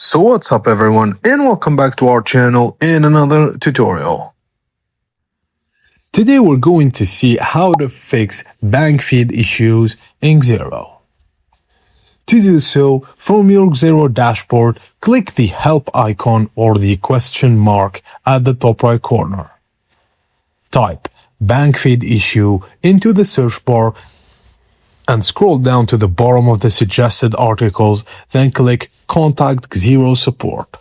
So what's up everyone, and welcome back to our channel in another tutorial. Today we're going to see how to fix bank feed issues in Xero. To do so, from your Xero dashboard, click the help icon or the question mark at the top right corner. Type bank feed issue into the search bar and scroll down to the bottom of the suggested articles, then click Contact Xero Support.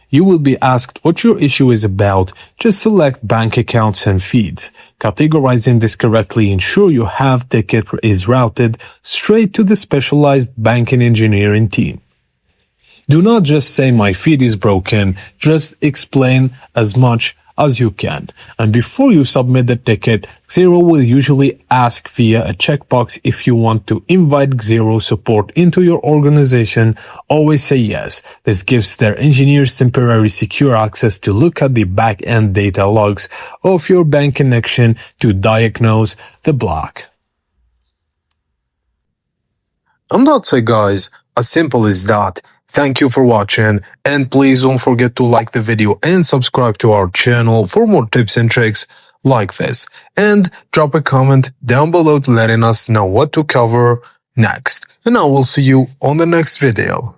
You will be asked what your issue is about. Just select bank accounts and feeds. Categorizing this correctly ensure your ticket is routed straight to the specialized banking engineering team. Do not just say my feed is broken, just explain as much as you can. And before you submit the ticket, Xero will usually ask via a checkbox if you want to invite Xero support into your organization. Always say yes. This gives their engineers temporary secure access to look at the back-end data logs of your bank connection to diagnose the block. And that's it guys, as simple as that. Thank you for watching, and please don't forget to like the video and subscribe to our channel for more tips and tricks like this. And drop a comment down below letting us know what to cover next. And I will see you on the next video.